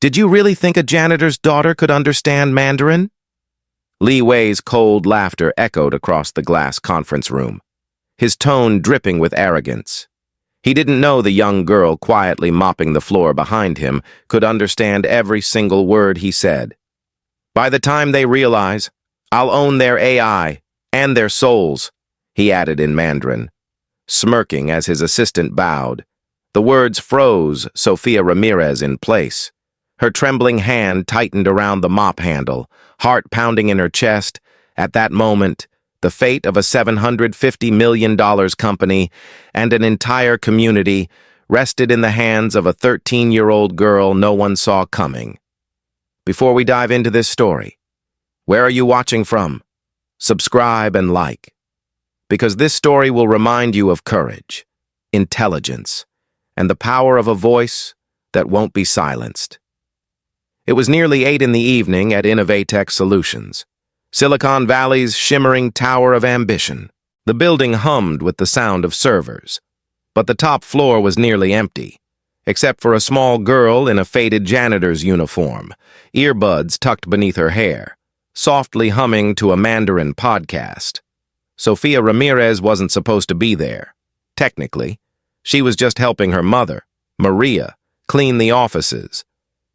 Did you really think a janitor's daughter could understand Mandarin? Li Wei's cold laughter echoed across the glass conference room, his tone dripping with arrogance. He didn't know the young girl quietly mopping the floor behind him could understand every single word he said. By the time they realize, I'll own their AI and their souls, he added in Mandarin, smirking as his assistant bowed. The words froze Sofia Ramirez in place. Her trembling hand tightened around the mop handle, heart pounding in her chest. At that moment, the fate of a $750 million company and an entire community rested in the hands of a 13-year-old girl no one saw coming. Before we dive into this story, where are you watching from? Subscribe and like, because this story will remind you of courage, intelligence, and the power of a voice that won't be silenced. It was nearly 8 in the evening at Innovatech Solutions, Silicon Valley's shimmering tower of ambition. The building hummed with the sound of servers, but the top floor was nearly empty, except for a small girl in a faded janitor's uniform, earbuds tucked beneath her hair, softly humming to a Mandarin podcast. Sofia Ramirez wasn't supposed to be there. Technically, she was just helping her mother, Maria, clean the offices.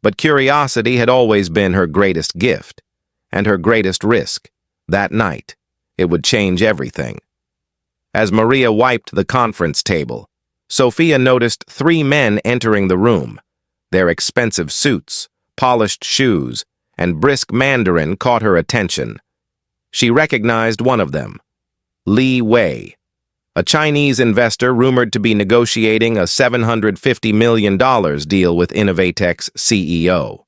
But curiosity had always been her greatest gift, and her greatest risk. That night, it would change everything. As Maria wiped the conference table, Sofia noticed 3 men entering the room. Their expensive suits, polished shoes, and brisk Mandarin caught her attention. She recognized one of them, Li Wei, a Chinese investor rumored to be negotiating a $750 million deal with Innovatech's CEO,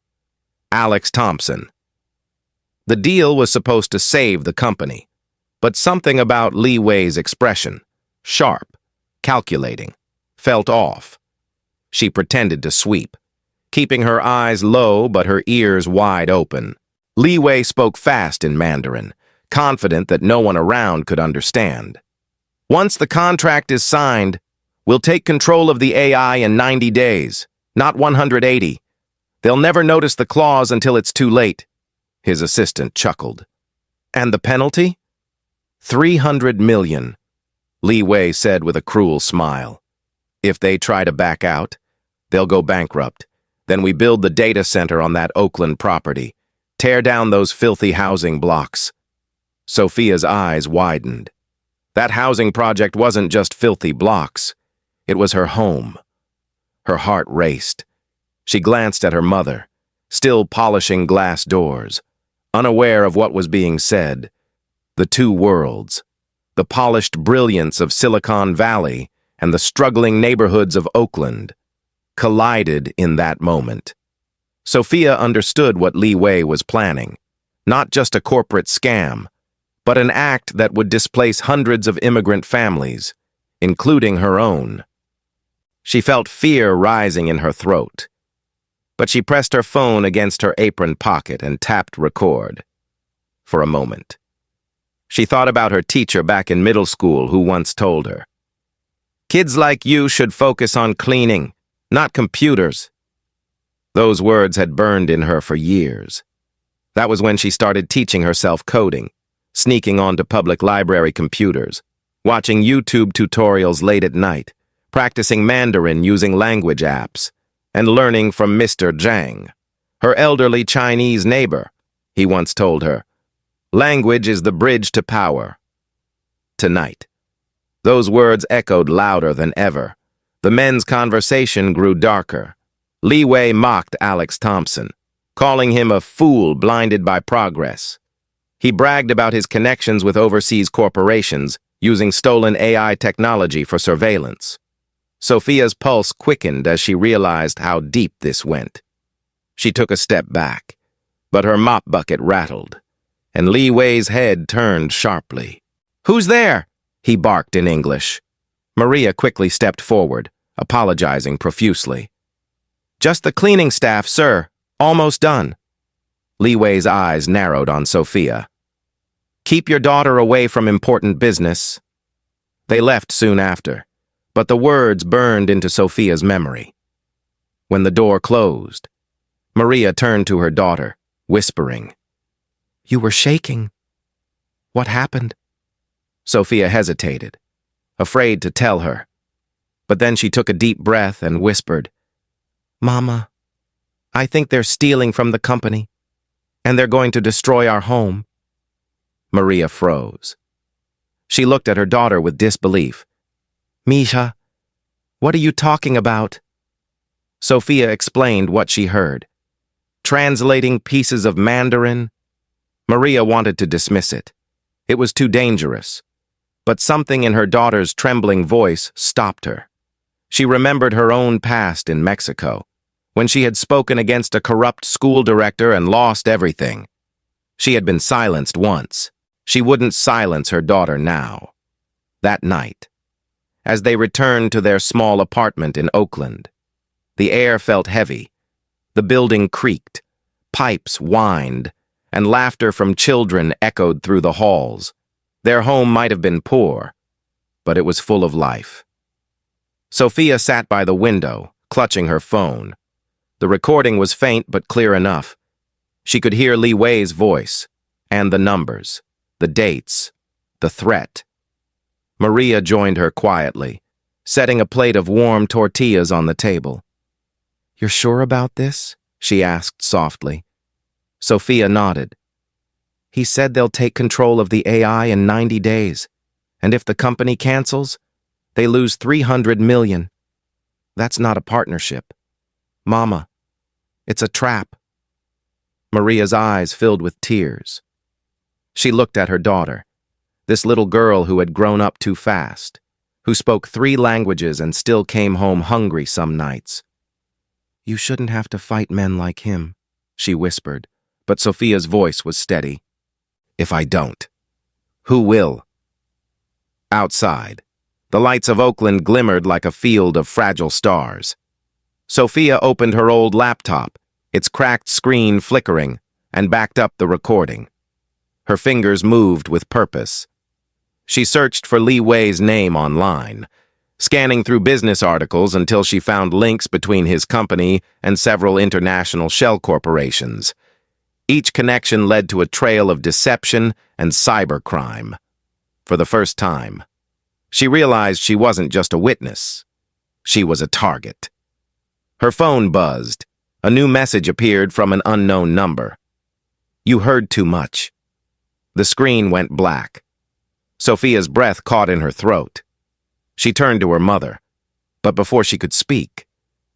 Alex Thompson. The deal was supposed to save the company, but something about Li Wei's expression, sharp, calculating, felt off. She pretended to sweep, keeping her eyes low but her ears wide open. Li Wei spoke fast in Mandarin, confident that no one around could understand. Once the contract is signed, we'll take control of the AI in 90 days, not 180. They'll never notice the clause until it's too late. His assistant chuckled. And the penalty? 300 million, Li Wei said with a cruel smile. If they try to back out, they'll go bankrupt. Then we build the data center on that Oakland property. Tear down those filthy housing blocks. Sofia's eyes widened. That housing project wasn't just filthy blocks. It was her home. Her heart raced. She glanced at her mother, still polishing glass doors, unaware of what was being said. The two worlds, the polished brilliance of Silicon Valley and the struggling neighborhoods of Oakland, collided in that moment. Sofia understood what Li Wei was planning, not just a corporate scam, but an act that would displace hundreds of immigrant families, including her own. She felt fear rising in her throat, but she pressed her phone against her apron pocket and tapped record. For a moment, she thought about her teacher back in middle school who once told her, "Kids like you should focus on cleaning, not computers." Those words had burned in her for years. That was when she started teaching herself coding, sneaking onto public library computers, watching YouTube tutorials late at night, practicing Mandarin using language apps, and learning from Mr. Zhang, her elderly Chinese neighbor. He once told her, "Language is the bridge to power." Tonight, those words echoed louder than ever. The men's conversation grew darker. Li Wei mocked Alex Thompson, calling him a fool blinded by progress. He bragged about his connections with overseas corporations using stolen AI technology for surveillance. Sofia's pulse quickened as she realized how deep this went. She took a step back, but her mop bucket rattled, and Li Wei's head turned sharply. "Who's there?" he barked in English. Maria quickly stepped forward, apologizing profusely. "Just the cleaning staff, sir. Almost done." Li Wei's eyes narrowed on Sofia. "Keep your daughter away from important business." They left soon after, but the words burned into Sofia's memory. When the door closed, Maria turned to her daughter, whispering, "You were shaking. What happened?" Sophia hesitated, afraid to tell her. But then she took a deep breath and whispered, "Mama, I think they're stealing from the company, and they're going to destroy our home." Maria froze. She looked at her daughter with disbelief. "Misha, what are you talking about?" Sophia explained what she heard. Translating pieces of Mandarin. Maria wanted to dismiss it. It was too dangerous. But something in her daughter's trembling voice stopped her. She remembered her own past in Mexico, when she had spoken against a corrupt school director and lost everything. She had been silenced once. She wouldn't silence her daughter now. That night, as they returned to their small apartment in Oakland, the air felt heavy. The building creaked, pipes whined, and laughter from children echoed through the halls. Their home might have been poor, but it was full of life. Sophia sat by the window, clutching her phone. The recording was faint but clear enough. She could hear Li Wei's voice, and the numbers, the dates, the threat. Maria joined her quietly, setting a plate of warm tortillas on the table. "You're sure about this?" she asked softly. Sophia nodded. "He said they'll take control of the AI in 90 days, and if the company cancels, they lose 300 million. That's not a partnership. Mama, it's a trap." Maria's eyes filled with tears. She looked at her daughter, this little girl who had grown up too fast, who spoke 3 languages and still came home hungry some nights. "You shouldn't have to fight men like him," she whispered, but Sophia's voice was steady. "If I don't, who will?" Outside, the lights of Oakland glimmered like a field of fragile stars. Sophia opened her old laptop, its cracked screen flickering, and backed up the recording. Her fingers moved with purpose. She searched for Li Wei's name online, scanning through business articles until she found links between his company and several international shell corporations. Each connection led to a trail of deception and cybercrime. For the first time, she realized she wasn't just a witness. She was a target. Her phone buzzed. A new message appeared from an unknown number. "You heard too much." The screen went black. Sophia's breath caught in her throat. She turned to her mother, but before she could speak,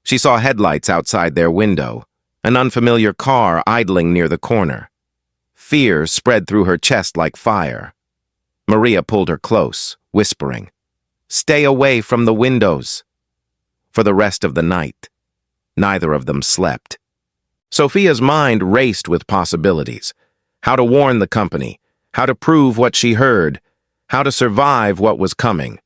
she saw headlights outside their window, an unfamiliar car idling near the corner. Fear spread through her chest like fire. Maria pulled her close, whispering, "Stay away from the windows." For the rest of the night, neither of them slept. Sophia's mind raced with possibilities. How to warn the company, how to prove what she heard, how to survive what was coming.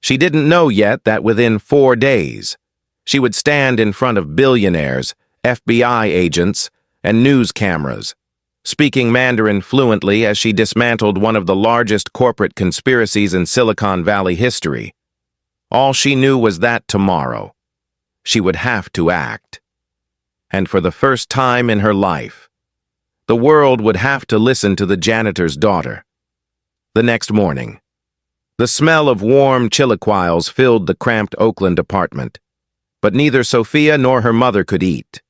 She didn't know yet that within 4 days, she would stand in front of billionaires, FBI agents, and news cameras, speaking Mandarin fluently as she dismantled one of the largest corporate conspiracies in Silicon Valley history. All she knew was that tomorrow, she would have to act. And for the first time in her life, the world would have to listen to the janitor's daughter. The next morning, the smell of warm chilaquiles filled the cramped Oakland apartment, but neither Sophia nor her mother could eat.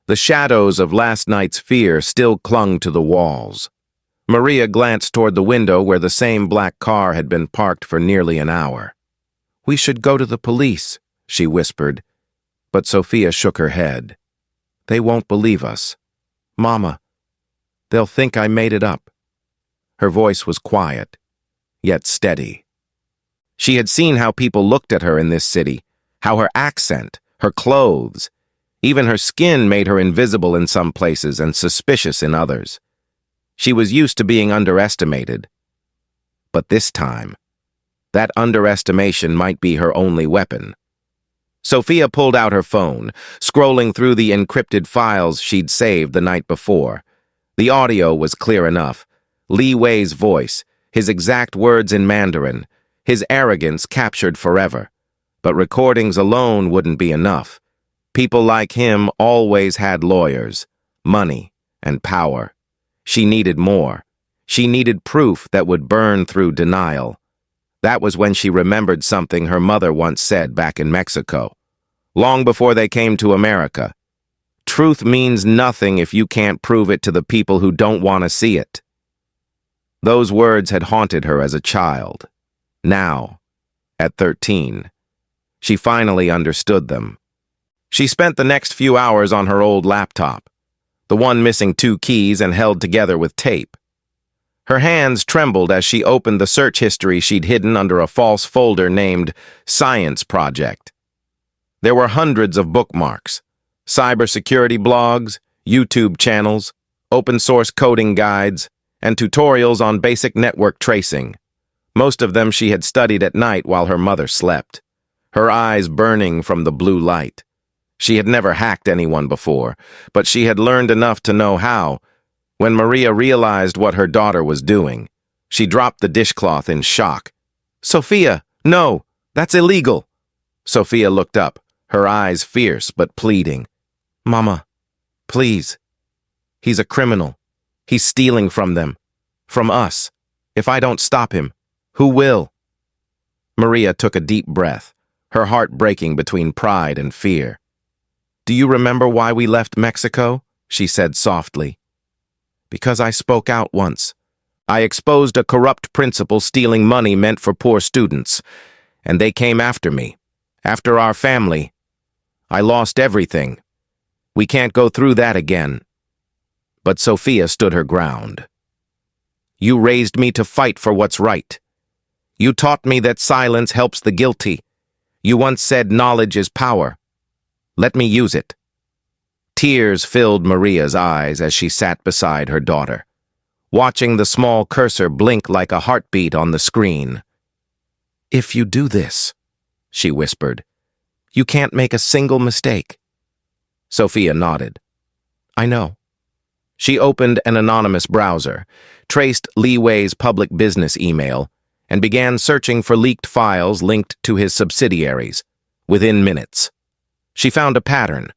The shadows of last night's fear still clung to the walls. Maria glanced toward the window where the same black car had been parked for nearly an hour. "We should go to the police," she whispered, but Sophia shook her head. "They won't believe us. Mama, they'll think I made it up." Her voice was quiet, yet steady. She had seen how people looked at her in this city, how her accent, her clothes, even her skin made her invisible in some places and suspicious in others. She was used to being underestimated. But this time, that underestimation might be her only weapon. Sophia pulled out her phone, scrolling through the encrypted files she'd saved the night before. The audio was clear enough. Li Wei's voice, his exact words in Mandarin, his arrogance captured forever. But recordings alone wouldn't be enough. People like him always had lawyers, money, and power. She needed more. She needed proof that would burn through denial. That was when she remembered something her mother once said back in Mexico, long before they came to America. Truth means nothing if you can't prove it to the people who don't want to see it. Those words had haunted her as a child. Now, at 13, she finally understood them. She spent the next few hours on her old laptop, the one missing 2 keys and held together with tape. Her hands trembled as she opened the search history she'd hidden under a false folder named Science Project. There were hundreds of bookmarks, cybersecurity blogs, YouTube channels, open-source coding guides, and tutorials on basic network tracing. Most of them she had studied at night while her mother slept, her eyes burning from the blue light. She had never hacked anyone before, but she had learned enough to know how. When Maria realized what her daughter was doing, she dropped the dishcloth in shock. "Sophia, no, that's illegal." Sophia looked up, her eyes fierce but pleading. "Mama, please. He's a criminal. He's stealing from them. From us. If I don't stop him, who will?" Maria took a deep breath, her heart breaking between pride and fear. "Do you remember why we left Mexico?" she said softly. "Because I spoke out once. I exposed a corrupt principal stealing money meant for poor students, and they came after me, after our family. I lost everything. We can't go through that again." But Sophia stood her ground. "You raised me to fight for what's right. You taught me that silence helps the guilty. You once said knowledge is power. Let me use it." Tears filled Maria's eyes as she sat beside her daughter, watching the small cursor blink like a heartbeat on the screen. "If you do this," she whispered, "you can't make a single mistake." Sophia nodded. "I know." She opened an anonymous browser, traced Li Wei's public business email, and began searching for leaked files linked to his subsidiaries. Within minutes, she found a pattern: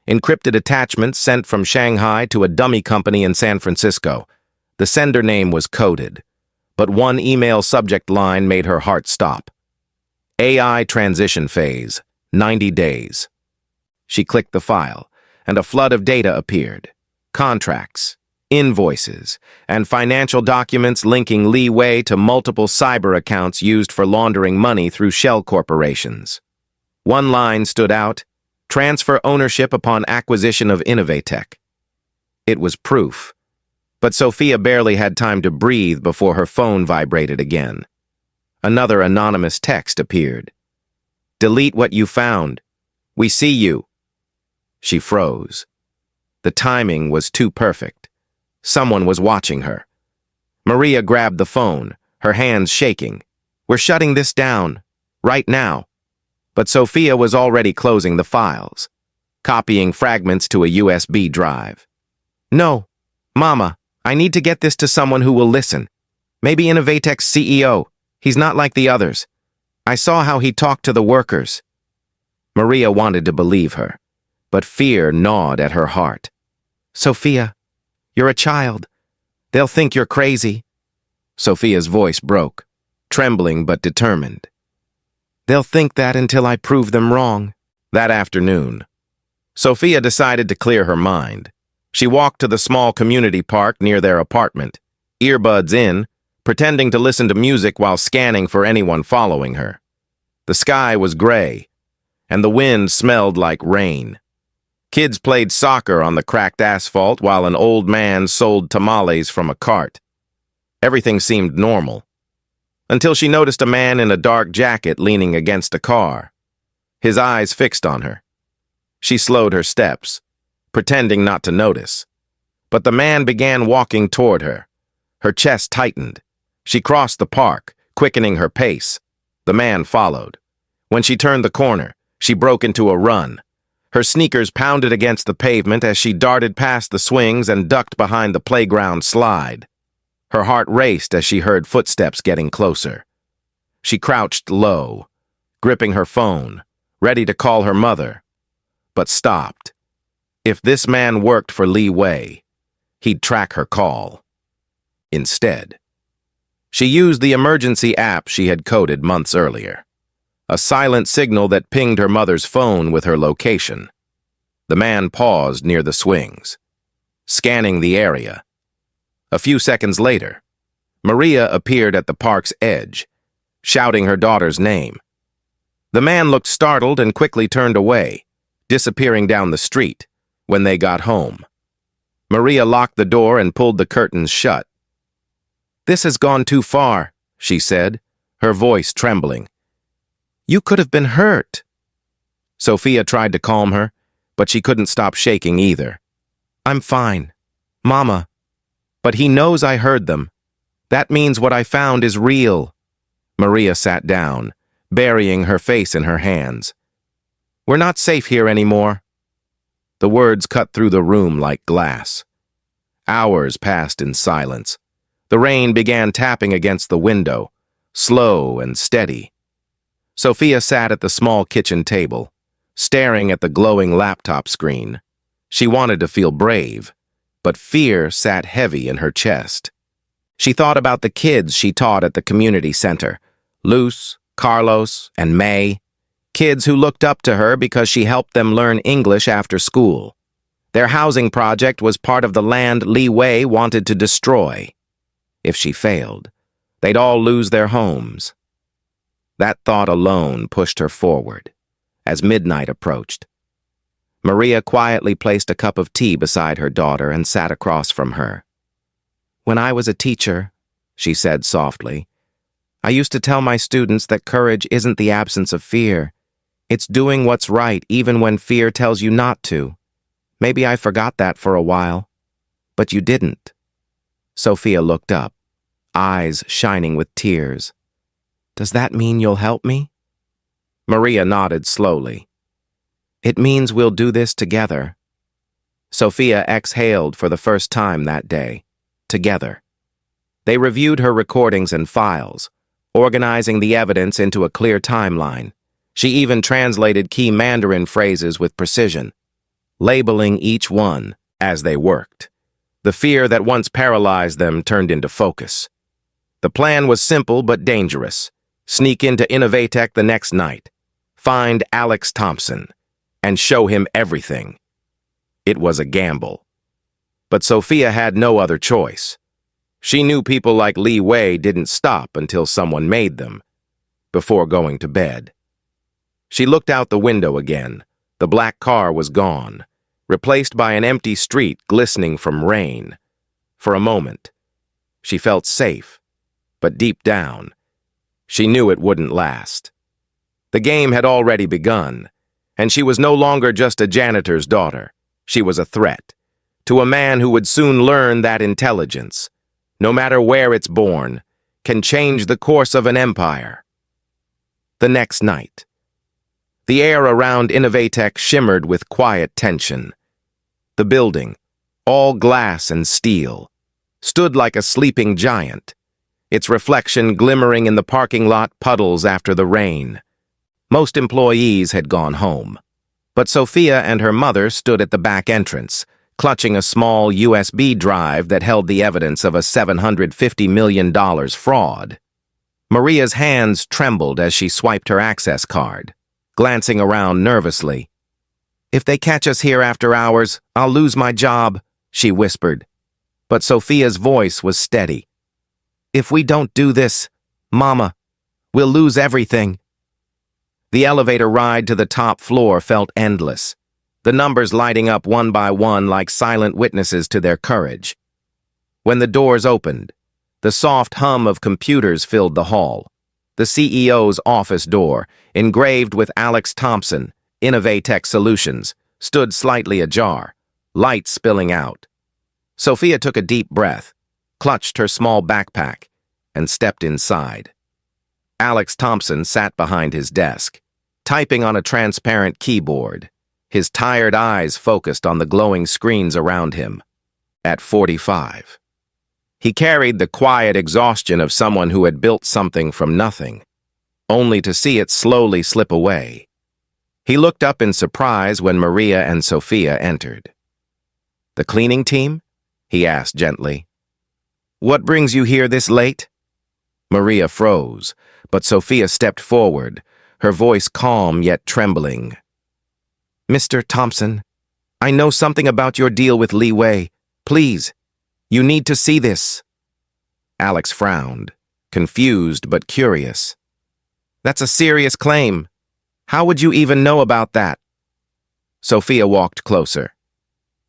encrypted attachments sent from Shanghai to a dummy company in San Francisco. The sender name was coded, but one email subject line made her heart stop. AI transition phase, 90 days. She clicked the file, and a flood of data appeared. Contracts, invoices, and financial documents linking Li Wei to multiple cyber accounts used for laundering money through shell corporations. One line stood out: transfer ownership upon acquisition of Innovatech. It was proof, but Sophia barely had time to breathe before her phone vibrated again. Another anonymous text appeared. "Delete what you found. We see you." She froze. The timing was too perfect. Someone was watching her. Maria grabbed the phone, her hands shaking. "We're shutting this down. Right now." But Sophia was already closing the files, copying fragments to a USB drive. "No, Mama, I need to get this to someone who will listen. Maybe Innovatech's CEO. He's not like the others. I saw how he talked to the workers." Maria wanted to believe her, but fear gnawed at her heart. "Sophia, you're a child. They'll think you're crazy." Sophia's voice broke, trembling but determined. "They'll think that until I prove them wrong." That afternoon, Sophia decided to clear her mind. She walked to the small community park near their apartment, earbuds in, pretending to listen to music while scanning for anyone following her. The sky was gray, and the wind smelled like rain. Kids played soccer on the cracked asphalt while an old man sold tamales from a cart. Everything seemed normal, until she noticed a man in a dark jacket leaning against a car, his eyes fixed on her. She slowed her steps, pretending not to notice. But the man began walking toward her. Her chest tightened. She crossed the park, quickening her pace. The man followed. When she turned the corner, she broke into a run. Her sneakers pounded against the pavement as she darted past the swings and ducked behind the playground slide. Her heart raced as she heard footsteps getting closer. She crouched low, gripping her phone, ready to call her mother. but stopped. If this man worked for Li Wei, he'd track her call. Instead, she used the emergency app she had coded months earlier, a silent signal that pinged her mother's phone with her location. The man paused near the swings, scanning the area. A few seconds later, Maria appeared at the park's edge, shouting her daughter's name. The man looked startled and quickly turned away, disappearing down the street when they got home. Maria locked the door and pulled the curtains shut. "This has gone too far," she said, her voice trembling. "You could have been hurt." Sophia tried to calm her, but she couldn't stop shaking either. "I'm fine, Mama. But he knows I heard them. That means what I found is real." Maria sat down, burying her face in her hands. "We're not safe here anymore." The words cut through the room like glass. Hours passed in silence. The rain began tapping against the window, slow and steady. Sophia sat at the small kitchen table, staring at the glowing laptop screen. She wanted to feel brave, but fear sat heavy in her chest. She thought about the kids she taught at the community center, Luz, Carlos, and May, kids who looked up to her because she helped them learn English after school. Their housing project was part of the land Li Wei wanted to destroy. If she failed, they'd all lose their homes. That thought alone pushed her forward as midnight approached. Maria quietly placed a cup of tea beside her daughter and sat across from her. "When I was a teacher," she said softly, "I used to tell my students that courage isn't the absence of fear. It's doing what's right even when fear tells you not to. Maybe I forgot that for a while, but you didn't." Sophia looked up, eyes shining with tears. "Does that mean you'll help me?" Maria nodded slowly. "It means we'll do this together." Sophia exhaled for the first time that day. Together. They reviewed her recordings and files, organizing the evidence into a clear timeline. She even translated key Mandarin phrases with precision, labeling each one as they worked. The fear that once paralyzed them turned into focus. The plan was simple but dangerous. Sneak into Innovatech the next night, find Alex Thompson, and show him everything. It was a gamble. But Sophia had no other choice. She knew people like Li Wei didn't stop until someone made them, before going to bed. She looked out the window again. The black car was gone, replaced by an empty street glistening from rain. For a moment, she felt safe, but deep down, she knew it wouldn't last. The game had already begun, and she was no longer just a janitor's daughter. She was a threat to a man who would soon learn that intelligence, no matter where it's born, can change the course of an empire. The next night, the air around Innovatech shimmered with quiet tension. The building, all glass and steel, stood like a sleeping giant, its reflection glimmering in the parking lot puddles after the rain. Most employees had gone home, but Sophia and her mother stood at the back entrance, clutching a small USB drive that held the evidence of a $750 million fraud. Maria's hands trembled as she swiped her access card, glancing around nervously. "If they catch us here after hours, I'll lose my job," she whispered. But Sophia's voice was steady. "If we don't do this, Mama, we'll lose everything." The elevator ride to the top floor felt endless, the numbers lighting up one by one like silent witnesses to their courage. When the doors opened, the soft hum of computers filled the hall. The CEO's office door, engraved with Alex Thompson, Innovatech Solutions, stood slightly ajar, light spilling out. Sophia took a deep breath, clutched her small backpack, and stepped inside. Alex Thompson sat behind his desk, typing on a transparent keyboard, his tired eyes focused on the glowing screens around him. At 45, he carried the quiet exhaustion of someone who had built something from nothing, only to see it slowly slip away. He looked up in surprise when Maria and Sophia entered. "The cleaning team?" he asked gently. "What brings you here this late?" Maria froze, but Sophia stepped forward, her voice calm yet trembling. "Mr. Thompson, I know something about your deal with Li Wei. Please, you need to see this." Alex frowned, confused but curious. "That's a serious claim. How would you even know about that?" Sophia walked closer,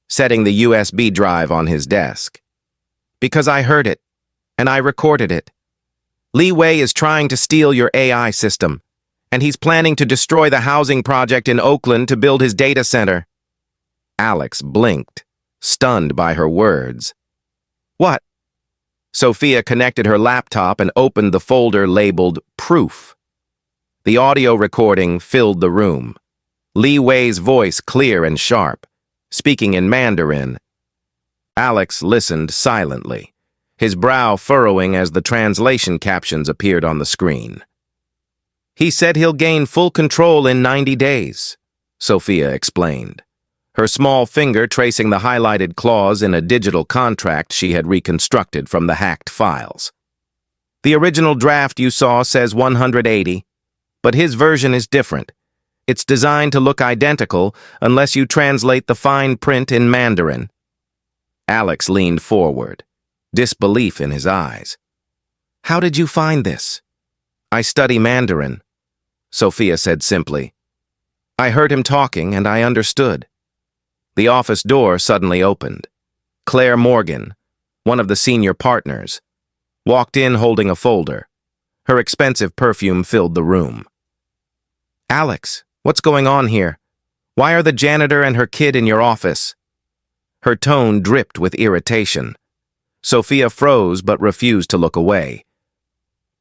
setting the USB drive on his desk. "Because I heard it, and I recorded it. Li Wei is trying to steal your AI system, and he's planning to destroy the housing project in Oakland to build his data center." Alex blinked, stunned by her words. "What?" Sophia connected her laptop and opened the folder labeled Proof. The audio recording filled the room. Li Wei's voice clear and sharp, speaking in Mandarin. Alex listened silently, his brow furrowing as the translation captions appeared on the screen. "He said he'll gain full control in 90 days, Sophia explained, her small finger tracing the highlighted clause in a digital contract she had reconstructed from the hacked files. "The original draft you saw says 180, but his version is different. It's designed to look identical unless you translate the fine print in Mandarin." Alex leaned forward, disbelief in his eyes. "How did you find this?" "I study Mandarin," Sophia said simply. "I heard him talking and I understood." The office door suddenly opened. Claire Morgan, one of the senior partners, walked in holding a folder. Her expensive perfume filled the room. "Alex, what's going on here? Why are the janitor and her kid in your office?" Her tone dripped with irritation. Sophia froze but refused to look away.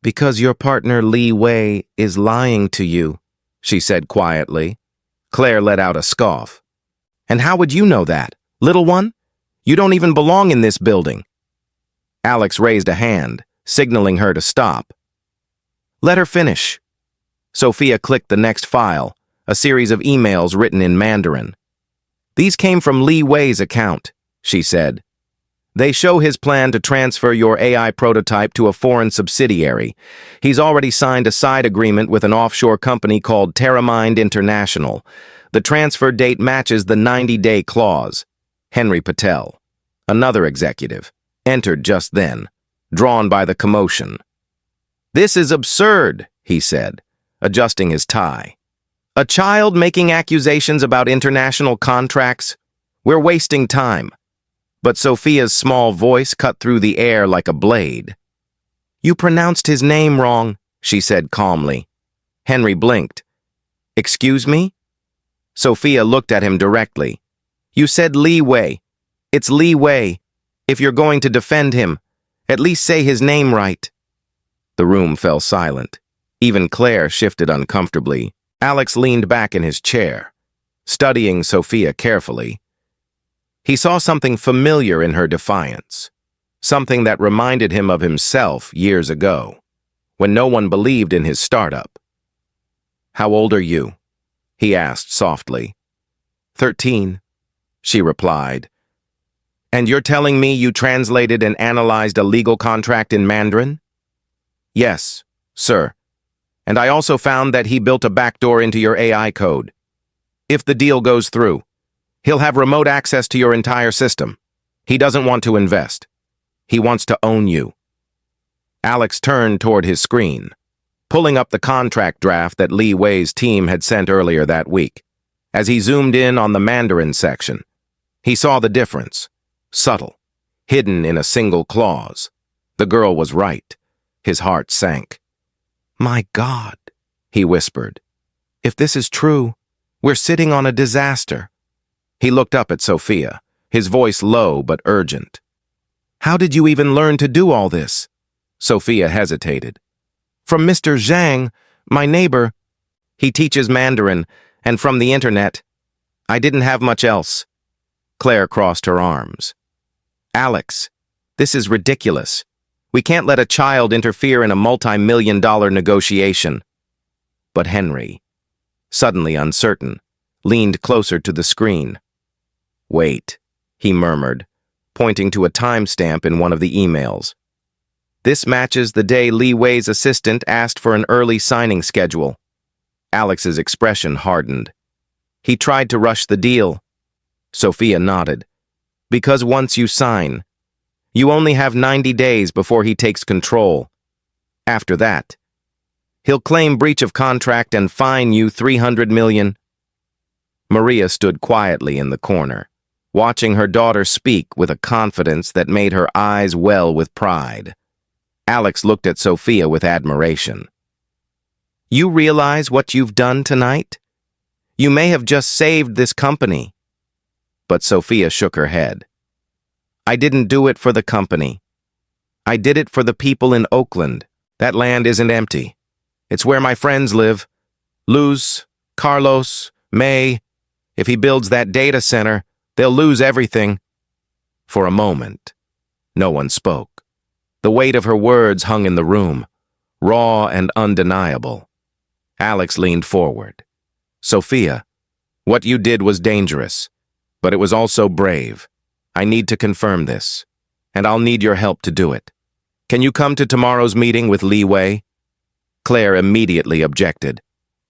"Because your partner Li Wei is lying to you," she said quietly. Claire let out a scoff. "And how would you know that, little one? You don't even belong in this building." Alex raised a hand, signaling her to stop. "Let her finish." Sophia clicked the next file, a series of emails written in Mandarin. "These came from Li Wei's account," she said. "They show his plan to transfer your AI prototype to a foreign subsidiary. He's already signed a side agreement with an offshore company called TerraMind International. The transfer date matches the 90-day clause." Henry Patel, another executive, entered just then, drawn by the commotion. "This is absurd," he said, adjusting his tie. "A child making accusations about international contracts? We're wasting time." But Sophia's small voice cut through the air like a blade. "You pronounced his name wrong," she said calmly. Henry blinked. "Excuse me?" Sophia looked at him directly. "You said Li Wei. It's Li Wei. If you're going to defend him, at least say his name right." The room fell silent. Even Claire shifted uncomfortably. Alex leaned back in his chair, studying Sophia carefully. He saw something familiar in her defiance, something that reminded him of himself years ago, when no one believed in his startup. "How old are you?" he asked softly. 13, she replied. "And you're telling me you translated and analyzed a legal contract in Mandarin?" "Yes, sir. And I also found that he built a backdoor into your AI code. If the deal goes through, he'll have remote access to your entire system. He doesn't want to invest. He wants to own you." Alex turned toward his screen, pulling up the contract draft that Li Wei's team had sent earlier that week. As he zoomed in on the Mandarin section, he saw the difference, subtle, hidden in a single clause. The girl was right. His heart sank. "My God," he whispered. "If this is true, we're sitting on a disaster." He looked up at Sophia, his voice low but urgent. "How did you even learn to do all this?" Sophia hesitated. "From Mr. Zhang, my neighbor. He teaches Mandarin, and from the internet. I didn't have much else." Claire crossed her arms. "Alex, this is ridiculous. We can't let a child interfere in a multi-million-dollar negotiation." "But Henry," suddenly uncertain, leaned closer to the screen. "Wait," he murmured, pointing to a timestamp in one of the emails. "This matches the day Li Wei's assistant asked for an early signing schedule." Alex's expression hardened. "He tried to rush the deal." Sophia nodded. "Because once you sign, you only have 90 days before he takes control. After that, he'll claim breach of contract and fine you $300 million. Maria stood quietly in the corner, watching her daughter speak with a confidence that made her eyes well with pride. Alex looked at Sophia with admiration. "You realize what you've done tonight? You may have just saved this company." But Sophia shook her head. "I didn't do it for the company. I did it for the people in Oakland. That land isn't empty. It's where my friends live. Luz, Carlos, May. If he builds that data center, they'll lose everything." For a moment, no one spoke. The weight of her words hung in the room, raw and undeniable. Alex leaned forward. "Sophia, what you did was dangerous, but it was also brave. I need to confirm this, and I'll need your help to do it. Can you come to tomorrow's meeting with Li Wei?" Claire immediately objected.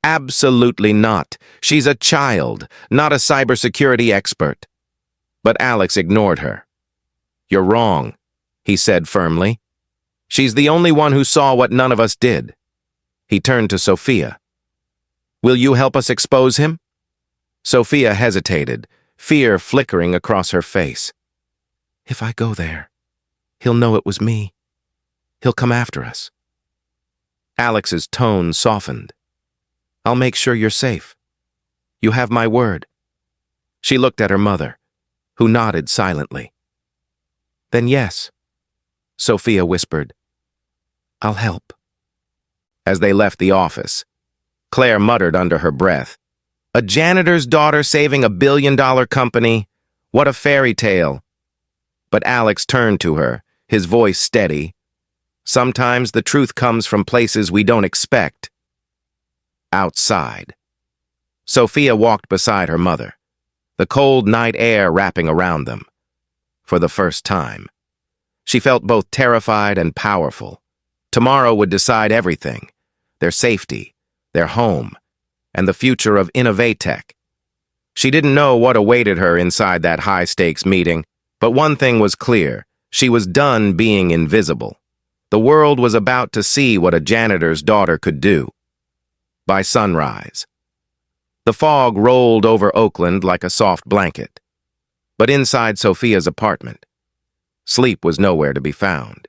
"Absolutely not. She's a child, not a cybersecurity expert." But Alex ignored her. "You're wrong," he said firmly. "She's the only one who saw what none of us did." He turned to Sophia. "Will you help us expose him?" Sophia hesitated, fear flickering across her face. "If I go there, he'll know it was me. He'll come after us." Alex's tone softened. "I'll make sure you're safe. You have my word." She looked at her mother, who nodded silently. "Then yes," Sophia whispered. "I'll help." As they left the office, Claire muttered under her breath, "A janitor's daughter saving $1 billion company? What a fairy tale." But Alex turned to her, his voice steady. "Sometimes the truth comes from places we don't expect." Outside, Sophia walked beside her mother, the cold night air wrapping around them. For the first time, she felt both terrified and powerful. Tomorrow would decide everything: their safety, their home, and the future of Innovatech. She didn't know what awaited her inside that high-stakes meeting, but one thing was clear: she was done being invisible. The world was about to see what a janitor's daughter could do. By sunrise, the fog rolled over Oakland like a soft blanket. But inside Sophia's apartment, sleep was nowhere to be found.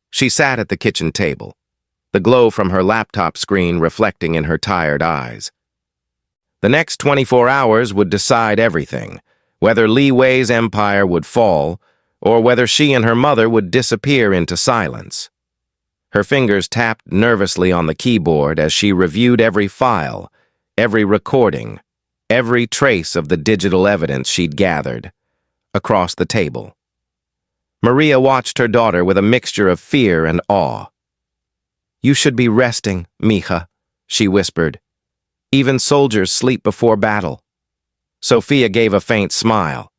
She sat at the kitchen table, the glow from her laptop screen reflecting in her tired eyes. The next 24 hours would decide everything: whether Li Wei's empire would fall, or whether she and her mother would disappear into silence. Her fingers tapped nervously on the keyboard as she reviewed every file, every recording, every trace of the digital evidence she'd gathered. Across the table, Maria watched her daughter with a mixture of fear and awe. "You should be resting, mija," she whispered. "Even soldiers sleep before battle." Sophia gave a faint smile.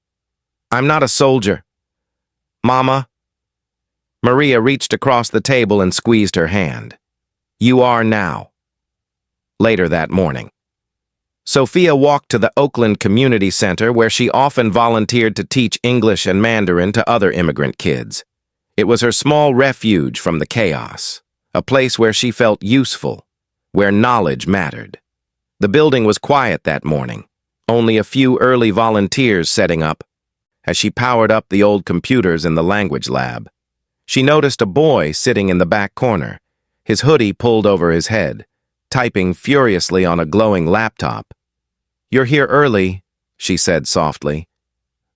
"I'm not a soldier." "Mama." Maria reached across the table and squeezed her hand. "You are now." Later that morning, Sophia walked to the Oakland Community Center, where she often volunteered to teach English and Mandarin to other immigrant kids. It was her small refuge from the chaos, a place where she felt useful, where knowledge mattered. The building was quiet that morning, only a few early volunteers setting up. As she powered up the old computers in the language lab, she noticed a boy sitting in the back corner, his hoodie pulled over his head, typing furiously on a glowing laptop. "You're here early," she said softly.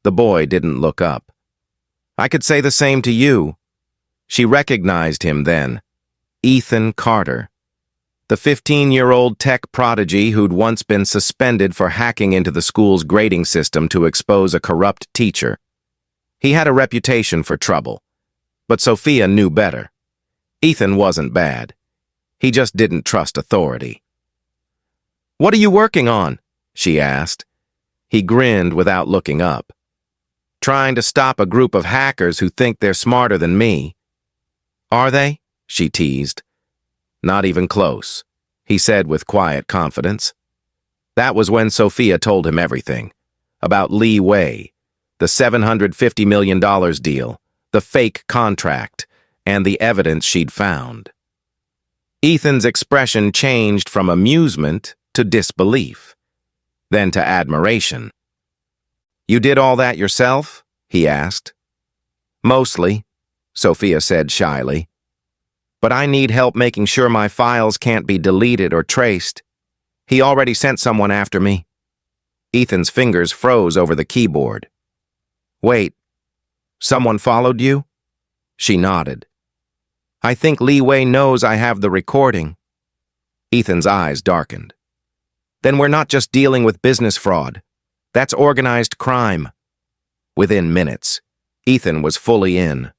The boy didn't look up. "I could say the same to you." She recognized him then. Ethan Carter, the 15-year-old tech prodigy who'd once been suspended for hacking into the school's grading system to expose a corrupt teacher. He had a reputation for trouble, but Sophia knew better. Ethan wasn't bad. He just didn't trust authority. "What are you working on?" she asked. He grinned without looking up. "Trying to stop a group of hackers who think they're smarter than me." "Are they?" she teased. "Not even close," he said with quiet confidence. That was when Sophia told him everything. About Li Wei, the $750 million deal, the fake contract, and the evidence she'd found. Ethan's expression changed from amusement to disbelief, then to admiration. "You did all that yourself?" he asked. "Mostly," Sophia said shyly. "But I need help making sure my files can't be deleted or traced. He already sent someone after me." Ethan's fingers froze over the keyboard. "Wait, someone followed you?" She nodded. "I think Li Wei knows I have the recording." Ethan's eyes darkened. "Then we're not just dealing with business fraud. That's organized crime." Within minutes, Ethan was fully in.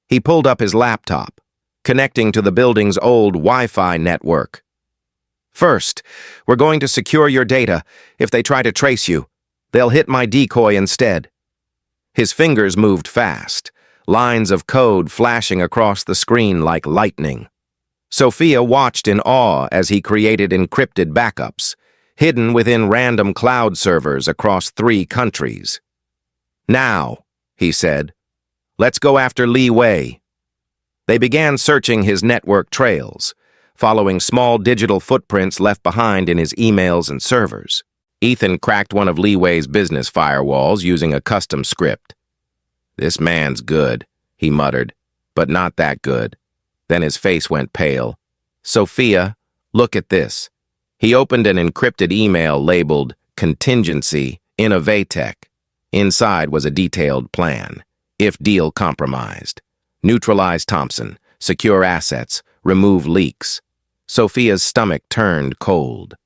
He pulled up his laptop, connecting to the building's old Wi-Fi network. "First, we're going to secure your data. If they try to trace you, they'll hit my decoy instead." His fingers moved fast, lines of code flashing across the screen like lightning. Sophia watched in awe as he created encrypted backups, hidden within random cloud servers across 3 countries. "Now," he said, "let's go after Li Wei." They began searching his network trails, following small digital footprints left behind in his emails and servers. Ethan cracked one of Li Wei's business firewalls using a custom script. "This man's good," he muttered, "but not that good." Then his face went pale. "Sophia, look at this." He opened an encrypted email labeled Contingency Innovatech. Inside was a detailed plan. If deal compromised. Neutralize Thompson, secure assets, remove leaks. Sophia's stomach turned cold.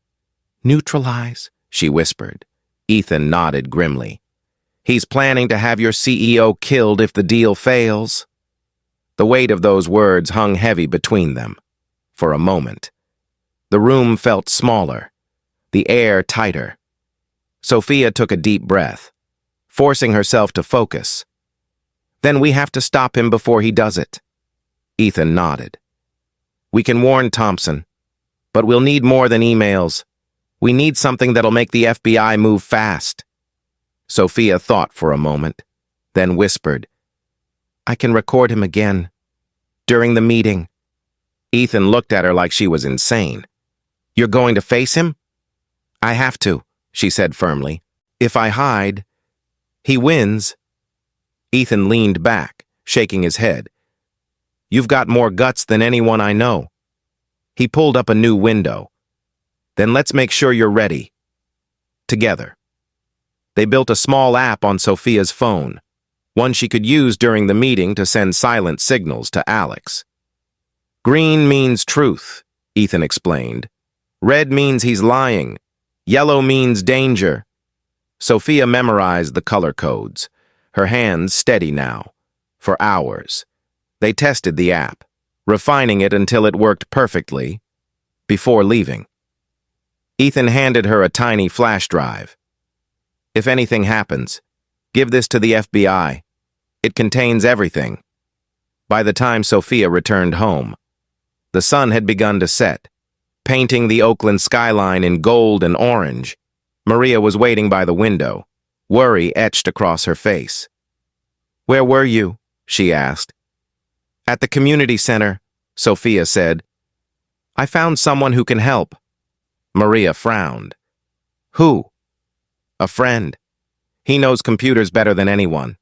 "Neutralize?" she whispered. Ethan nodded grimly. "He's planning to have your CEO killed if the deal fails." The weight of those words hung heavy between them. For a moment. The room felt smaller, the air tighter. Sophia took a deep breath, forcing herself to focus. "Then we have to stop him before he does it." Ethan nodded. "We can warn Thompson, but we'll need more than emails. We need something that'll make the FBI move fast." Sophia thought for a moment, then whispered, "I can record him again. During the meeting." Ethan looked at her like she was insane. "You're going to face him?" "I have to," she said firmly. "If I hide, he wins." Ethan leaned back, shaking his head. "You've got more guts than anyone I know." He pulled up a new window. "Then let's make sure you're ready." Together. They built a small app on Sophia's phone, one she could use during the meeting to send silent signals to Alex. "Green means truth," Ethan explained. "Red means he's lying. Yellow means danger." Sophia memorized the color codes, her hands steady now, for hours. They tested the app, refining it until it worked perfectly, before leaving. Ethan handed her a tiny flash drive. "If anything happens, give this to the FBI. It contains everything." By the time Sophia returned home, the sun had begun to set, painting the Oakland skyline in gold and orange. Maria was waiting by the window, worry etched across her face. "Where were you?" she asked. "At the community center," Sophia said. "I found someone who can help." Maria frowned. "Who?" "A friend. He knows computers better than anyone."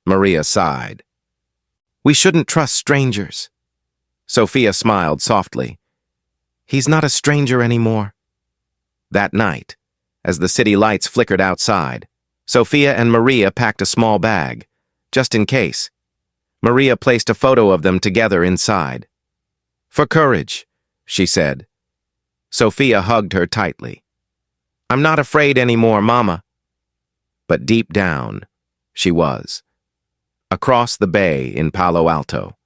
Maria sighed. "We shouldn't trust strangers." Sophia smiled softly. "He's not a stranger anymore." That night, as the city lights flickered outside, Sophia and Maria packed a small bag, just in case. Maria placed a photo of them together inside. "For courage," she said. Sophia hugged her tightly. "I'm not afraid anymore, Mama." But deep down, she was. Across the bay in Palo Alto,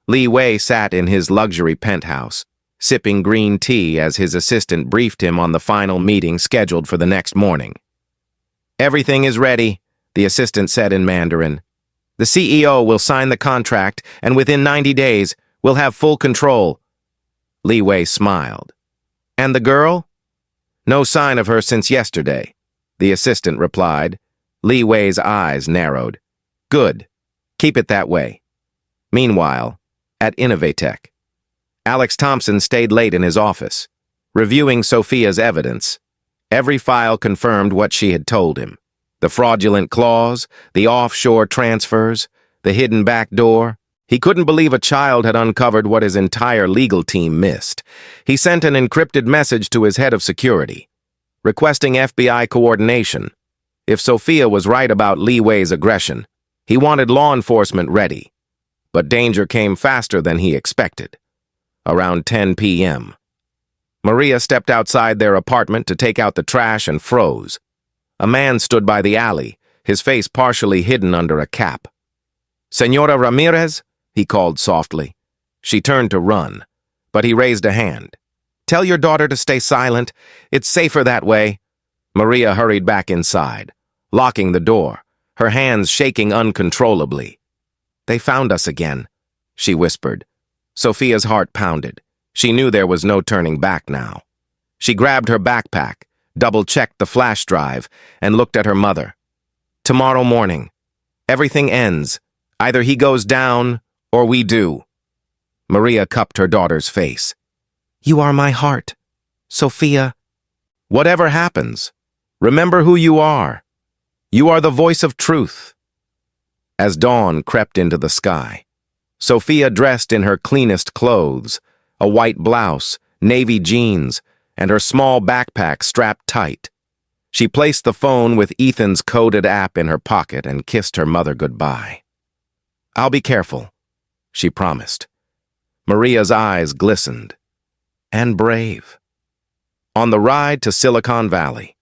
Li Wei sat in his luxury penthouse, sipping green tea as his assistant briefed him on the final meeting scheduled for the next morning. "Everything is ready," the assistant said in Mandarin. "The CEO will sign the contract, and within 90 days, we'll have full control." Li Wei smiled. "And the girl?" "No sign of her since yesterday," the assistant replied. Li Wei's eyes narrowed. "Good. Keep it that way." Meanwhile, at Innovatech, Alex Thompson stayed late in his office, reviewing Sophia's evidence. Every file confirmed what she had told him. The fraudulent clause, the offshore transfers, the hidden back door. He couldn't believe a child had uncovered what his entire legal team missed. He sent an encrypted message to his head of security, requesting FBI coordination. If Sophia was right about Li Wei's aggression, he wanted law enforcement ready. But danger came faster than he expected. Around 10 p.m., Maria stepped outside their apartment to take out the trash and froze. A man stood by the alley, his face partially hidden under a cap. "Señora Ramirez?" he called softly. She turned to run, but he raised a hand. "Tell your daughter to stay silent. It's safer that way." Maria hurried back inside, locking the door, her hands shaking uncontrollably. "They found us again," she whispered. Sophia's heart pounded. She knew there was no turning back now. She grabbed her backpack, double-checked the flash drive, and looked at her mother. "Tomorrow morning. Everything ends. Either he goes down, or we do." Maria cupped her daughter's face. "You are my heart, Sophia." "Whatever happens, remember who you are. You are the voice of truth." As dawn crept into the sky, Sophia dressed in her cleanest clothes, a white blouse, navy jeans, and her small backpack strapped tight. She placed the phone with Ethan's coded app in her pocket and kissed her mother goodbye. "I'll be careful," she promised. Maria's eyes glistened. And brave. On the ride to Silicon Valley,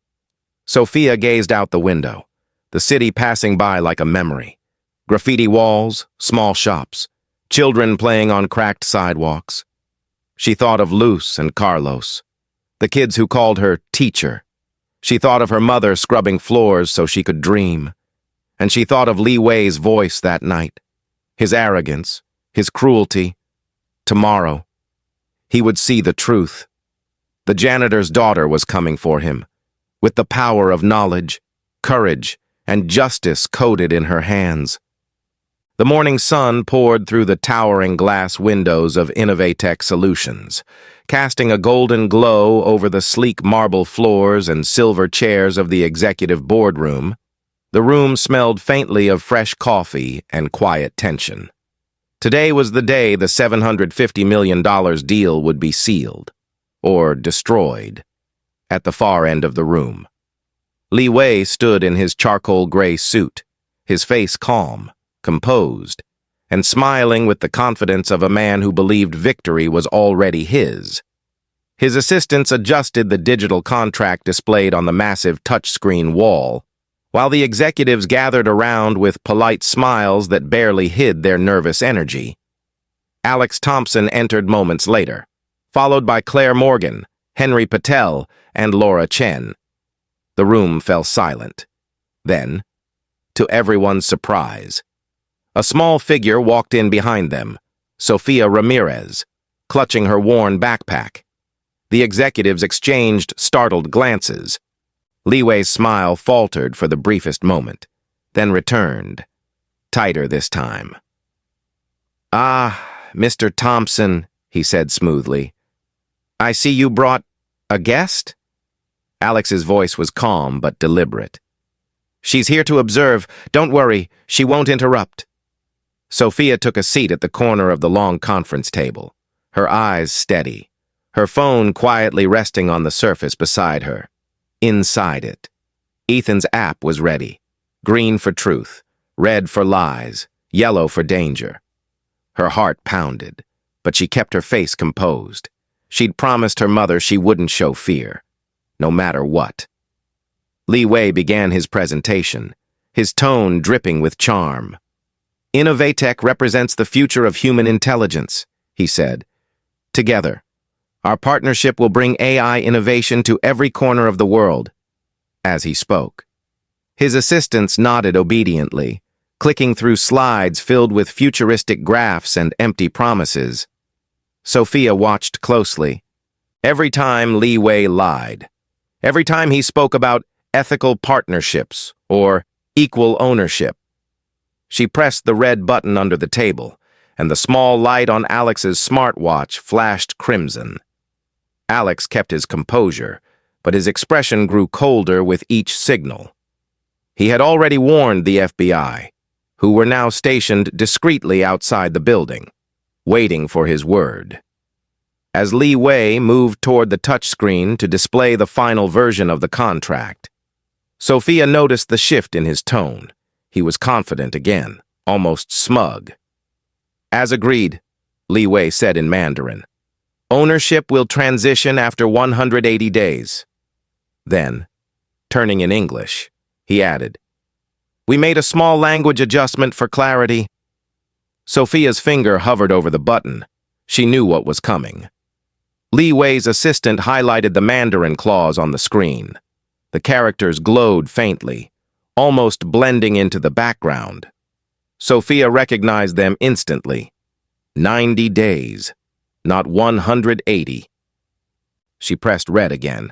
Sophia gazed out the window, the city passing by like a memory. Graffiti walls, small shops, children playing on cracked sidewalks. She thought of Luz and Carlos, the kids who called her teacher. She thought of her mother scrubbing floors so she could dream. And she thought of Li Wei's voice that night, his arrogance, his cruelty. Tomorrow, he would see the truth. The janitor's daughter was coming for him, with the power of knowledge, courage, and justice coded in her hands. The morning sun poured through the towering glass windows of Innovatech Solutions, casting a golden glow over the sleek marble floors and silver chairs of the executive boardroom. The room smelled faintly of fresh coffee and quiet tension. Today was the day the $750 million deal would be sealed, or destroyed. At the far end of the room, Li Wei stood in his charcoal gray suit, his face calm, composed, and smiling with the confidence of a man who believed victory was already his. His assistants adjusted the digital contract displayed on the massive touchscreen wall, while the executives gathered around with polite smiles that barely hid their nervous energy. Alex Thompson entered moments later, followed by Claire Morgan, Henry Patel, and Laura Chen. The room fell silent. Then, to everyone's surprise, a small figure walked in behind them, Sophia Ramirez, clutching her worn backpack. The executives exchanged startled glances. Li Wei's smile faltered for the briefest moment, then returned, tighter this time. "Ah, Mr. Thompson," he said smoothly. "I see you brought a guest?" Alex's voice was calm but deliberate. "She's here to observe. Don't worry, she won't interrupt." Sophia took a seat at the corner of the long conference table, her eyes steady, her phone quietly resting on the surface beside her. Inside it, Ethan's app was ready, green for truth, red for lies, yellow for danger. Her heart pounded, but she kept her face composed. She'd promised her mother she wouldn't show fear, no matter what. Li Wei began his presentation, his tone dripping with charm. "Innovatech represents the future of human intelligence," he said. "Together, Our partnership will bring AI innovation to every corner of the world. As he spoke, his assistants nodded obediently, clicking through slides filled with futuristic graphs and empty promises. Sophia watched closely. Every time Li Wei lied, every time he spoke about ethical partnerships or equal ownership, she pressed the red button under the table, and the small light on Alex's smartwatch flashed crimson. Alex kept his composure, but his expression grew colder with each signal. He had already warned the FBI, who were now stationed discreetly outside the building, waiting for his word. As Li Wei moved toward the touchscreen to display the final version of the contract, Sophia noticed the shift in his tone. He was confident again, almost smug. As agreed, Li Wei said in Mandarin, ownership will transition after 180 days. Then, turning in English, he added, we made a small language adjustment for clarity. Sophia's finger hovered over the button. She knew what was coming. Li Wei's assistant highlighted the Mandarin clause on the screen. The characters glowed faintly, almost blending into the background. Sophia recognized them instantly. 90 days, not 180. She pressed red again.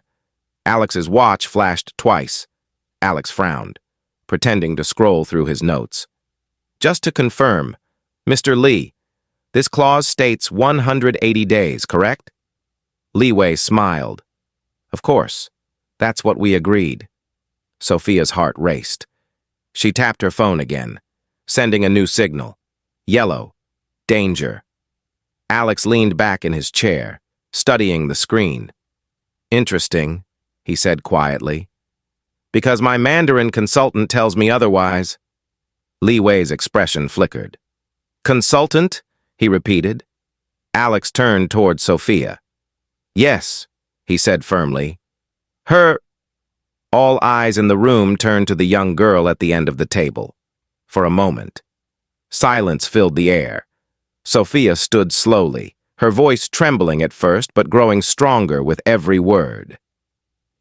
Alex's watch flashed twice. Alex frowned, pretending to scroll through his notes. Just to confirm, Mr. Li, this clause states 180 days, correct? Li Wei smiled. Of course, that's what we agreed. Sophia's heart raced. She tapped her phone again, sending a new signal. Yellow. Danger. Alex leaned back in his chair, studying the screen. Interesting, he said quietly. Because my Mandarin consultant tells me otherwise. Li Wei's expression flickered. Consultant? He repeated. Alex turned toward Sophia. Yes, he said firmly. Her... All eyes in the room turned to the young girl at the end of the table. For a moment, silence filled the air. Sophia stood slowly, her voice trembling at first but growing stronger with every word.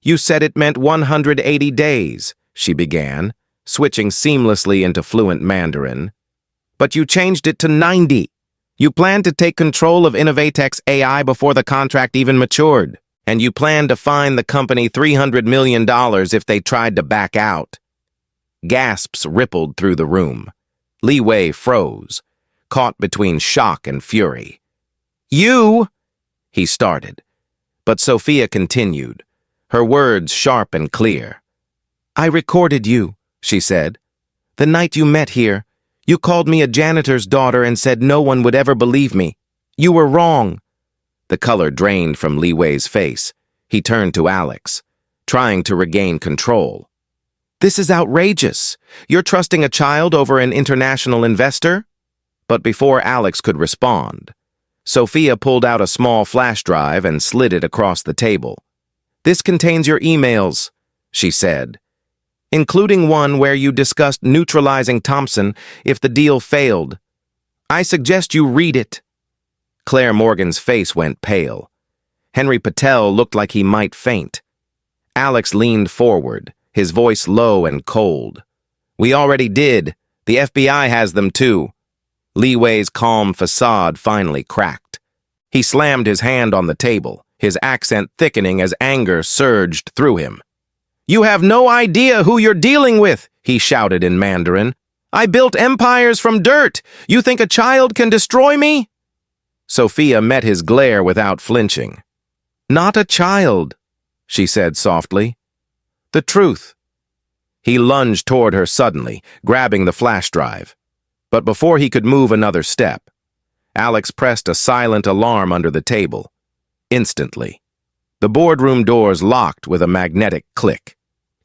You said it meant 180 days, she began, switching seamlessly into fluent Mandarin. But you changed it to 90. You planned to take control of Innovatech's AI before the contract even matured, and you planned to fine the company $300 million if they tried to back out. Gasps rippled through the room. Li Wei froze, caught between shock and fury. You, he started, but Sophia continued, her words sharp and clear. I recorded you, she said. The night you met here, you called me a janitor's daughter and said no one would ever believe me. You were wrong. The color drained from Li Wei's face. He turned to Alex, trying to regain control. This is outrageous. You're trusting a child over an international investor? But before Alex could respond, Sophia pulled out a small flash drive and slid it across the table. This contains your emails, she said, including one where you discussed neutralizing Thompson if the deal failed. I suggest you read it. Claire Morgan's face went pale. Henry Patel looked like he might faint. Alex leaned forward, his voice low and cold. We already did. The FBI has them too. Li Wei's calm facade finally cracked. He slammed his hand on the table, his accent thickening as anger surged through him. You have no idea who you're dealing with, he shouted in Mandarin. I built empires from dirt. You think a child can destroy me? Sophia met his glare without flinching. Not a child, she said softly. The truth. He lunged toward her suddenly, grabbing the flash drive. But before he could move another step, Alex pressed a silent alarm under the table. Instantly, the boardroom doors locked with a magnetic click.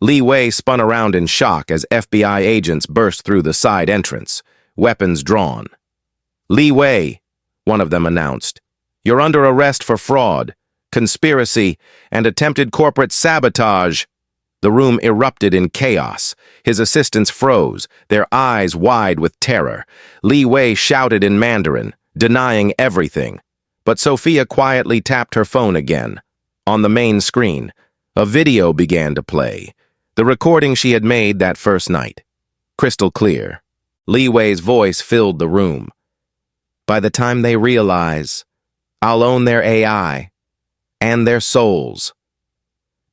Li Wei spun around in shock as FBI agents burst through the side entrance, weapons drawn. Li Wei, one of them announced, you're under arrest for fraud, conspiracy, and attempted corporate sabotage. The room erupted in chaos. His assistants froze, their eyes wide with terror. Li Wei shouted in Mandarin, denying everything. But Sophia quietly tapped her phone again. On the main screen, a video began to play, the recording she had made that first night. Crystal clear. Li Wei's voice filled the room. By the time they realize, I'll own their AI and their souls.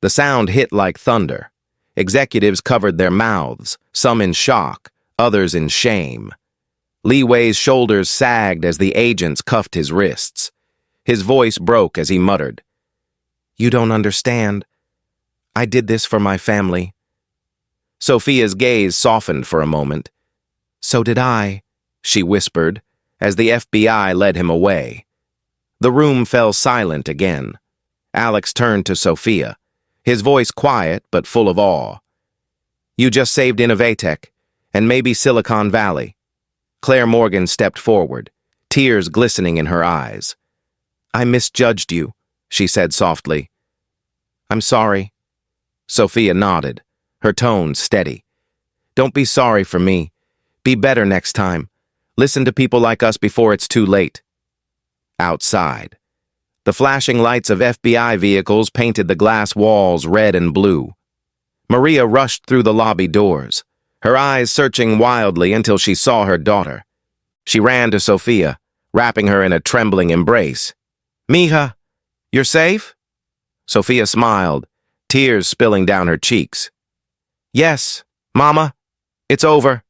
The sound hit like thunder. Executives covered their mouths, some in shock, others in shame. Li Wei's shoulders sagged as the agents cuffed his wrists. His voice broke as he muttered, "You don't understand. I did this for my family." Sophia's gaze softened for a moment. "So did I," she whispered, as the FBI led him away. The room fell silent again. Alex turned to Sophia, his voice quiet but full of awe. "You just saved Innovatech, and maybe Silicon Valley." Claire Morgan stepped forward, tears glistening in her eyes. "I misjudged you," she said softly. "I'm sorry." Sophia nodded, her tone steady. "Don't be sorry for me. Be better next time. Listen to people like us before it's too late." Outside, the flashing lights of FBI vehicles painted the glass walls red and blue. Maria rushed through the lobby doors, her eyes searching wildly until she saw her daughter. She ran to Sophia, wrapping her in a trembling embrace. "Mija, you're safe?" Sophia smiled, tears spilling down her cheeks. "Yes, Mama, it's over."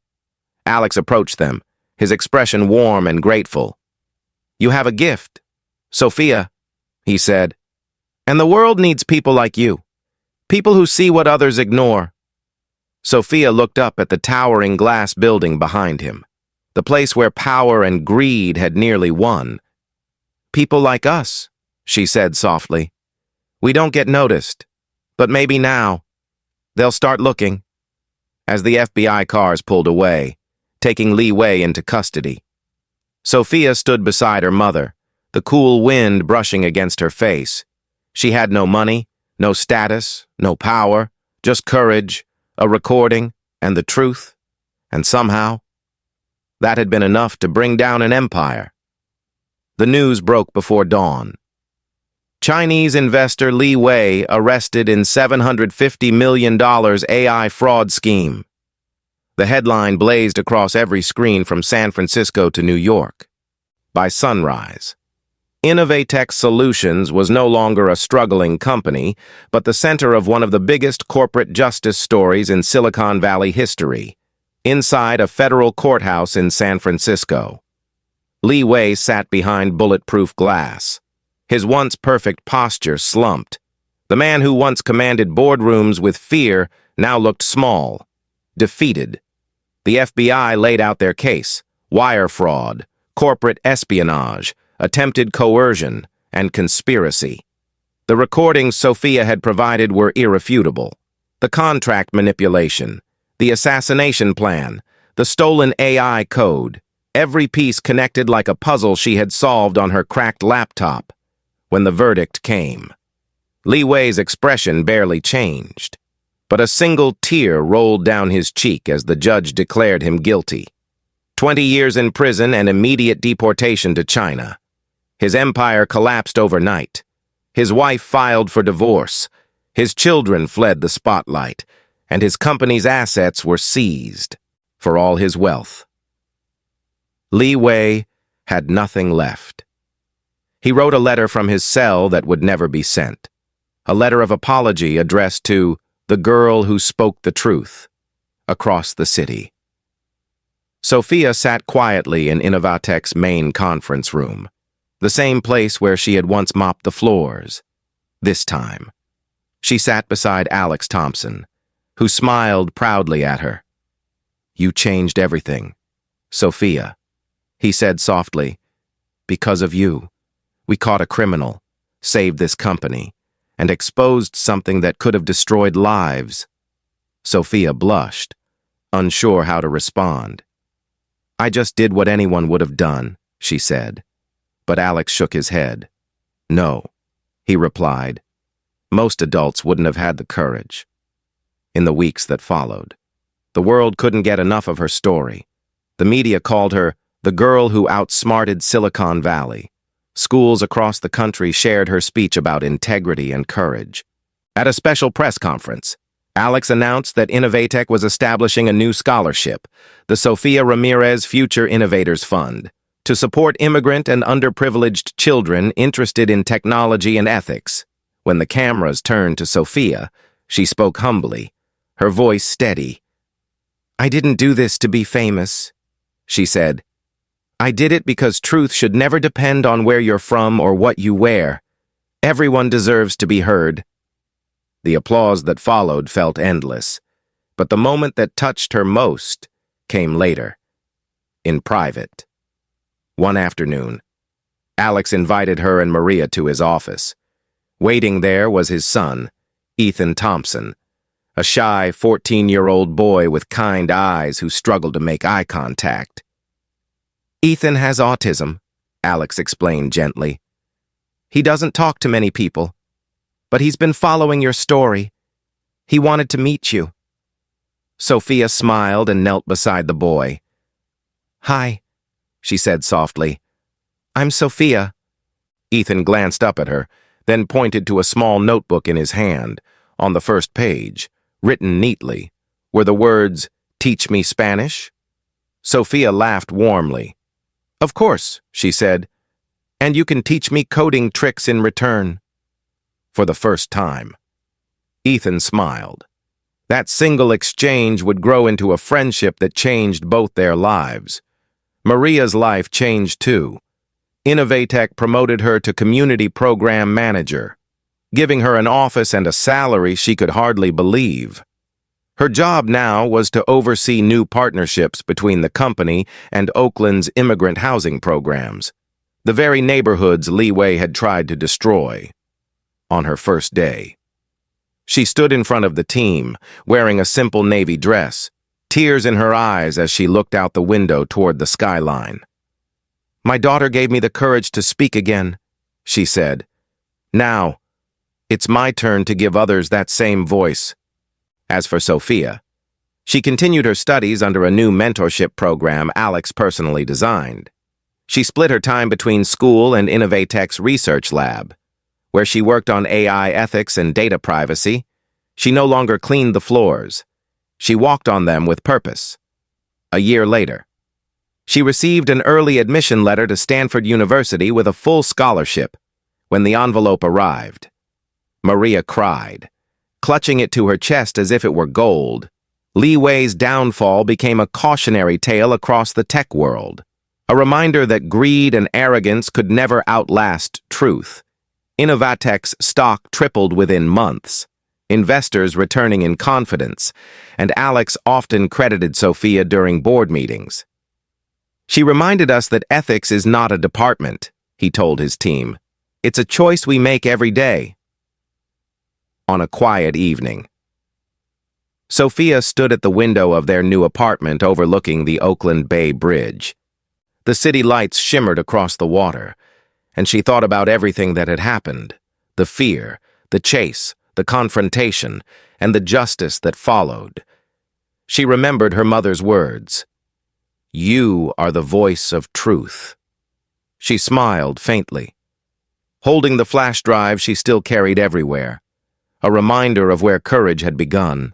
Alex approached them, his expression warm and grateful. "You have a gift, Sophia," he said. "And the world needs people like you, people who see what others ignore." Sophia looked up at the towering glass building behind him, the place where power and greed had nearly won. "People like us," she said softly. "We don't get noticed, but maybe now they'll start looking." As the FBI cars pulled away, taking Li Wei into custody, Sophia stood beside her mother, the cool wind brushing against her face. She had no money, no status, no power, just courage, a recording, and the truth. And somehow, that had been enough to bring down an empire. The news broke before dawn. Chinese investor Li Wei arrested in $750 million AI fraud scheme. The headline blazed across every screen from San Francisco to New York. By sunrise, Innovatech Solutions was no longer a struggling company, but the center of one of the biggest corporate justice stories in Silicon Valley history, inside a federal courthouse in San Francisco. Li Wei sat behind bulletproof glass. His once perfect posture slumped. The man who once commanded boardrooms with fear now looked small, defeated. The FBI laid out their case: wire fraud, corporate espionage, attempted coercion, and conspiracy. The recordings Sophia had provided were irrefutable. The contract manipulation, the assassination plan, the stolen AI code, every piece connected like a puzzle she had solved on her cracked laptop. When the verdict came, Li Wei's expression barely changed, but a single tear rolled down his cheek as the judge declared him guilty. 20 years in prison and immediate deportation to China. His empire collapsed overnight. His wife filed for divorce. His children fled the spotlight, and his company's assets were seized for all his wealth. Li Wei had nothing left. He wrote a letter from his cell that would never be sent, a letter of apology addressed to the girl who spoke the truth, across the city. Sophia sat quietly in Innovatech's main conference room, the same place where she had once mopped the floors. This time, she sat beside Alex Thompson, who smiled proudly at her. "You changed everything, Sophia," he said softly. "Because of you, we caught a criminal, saved this company, and exposed something that could have destroyed lives." Sophia blushed, unsure how to respond. "I just did what anyone would have done," she said. But Alex shook his head. "No," he replied. "Most adults wouldn't have had the courage." In the weeks that followed, the world couldn't get enough of her story. The media called her the girl who outsmarted Silicon Valley, Schools across the country shared her speech about integrity and courage. At a special press conference, Alex announced that Innovatech was establishing a new scholarship, the Sofia Ramirez Future Innovators Fund, to support immigrant and underprivileged children interested in technology and ethics. When the cameras turned to Sofia, she spoke humbly, her voice steady. "I didn't do this to be famous," she said. "I did it because truth should never depend on where you're from or what you wear. Everyone deserves to be heard." The applause that followed felt endless, but the moment that touched her most came later, in private. One afternoon, Alex invited her and Maria to his office. Waiting there was his son, Ethan Thompson, a shy 14-year-old boy with kind eyes who struggled to make eye contact. "Ethan has autism," Alex explained gently. "He doesn't talk to many people, but he's been following your story. He wanted to meet you." Sofia smiled and knelt beside the boy. "Hi," she said softly. "I'm Sofia." Ethan glanced up at her, then pointed to a small notebook in his hand. On the first page, written neatly, were the words, "Teach me Spanish?" Sofia laughed warmly. "Of course," she said, "and you can teach me coding tricks in return." For the first time, Ethan smiled. That single exchange would grow into a friendship that changed both their lives. Maria's life changed too. Innovatech promoted her to community program manager, giving her an office and a salary she could hardly believe. Her job now was to oversee new partnerships between the company and Oakland's immigrant housing programs, the very neighborhoods Leeway had tried to destroy. On her first day, she stood in front of the team, wearing a simple navy dress, tears in her eyes as she looked out the window toward the skyline. "My daughter gave me the courage to speak again," she said. "Now, it's my turn to give others that same voice." As for Sofia, she continued her studies under a new mentorship program Alex personally designed. She split her time between school and Innovatech's research lab, where she worked on AI ethics and data privacy. She no longer cleaned the floors. She walked on them with purpose. A year later, she received an early admission letter to Stanford University with a full scholarship. When the envelope arrived, Maria cried, clutching it to her chest as if it were gold. Leeway's downfall became a cautionary tale across the tech world, a reminder that greed and arrogance could never outlast truth. Innovatech's stock tripled within months, investors returning in confidence, and Alex often credited Sofia during board meetings. "She reminded us that ethics is not a department," he told his team. "It's a choice we make every day." On a quiet evening, Sofia stood at the window of their new apartment overlooking the Oakland Bay Bridge. The city lights shimmered across the water, and she thought about everything that had happened, the fear, the chase, the confrontation, and the justice that followed. She remembered her mother's words, "You are the voice of truth." She smiled faintly, holding the flash drive she still carried everywhere, a reminder of where courage had begun.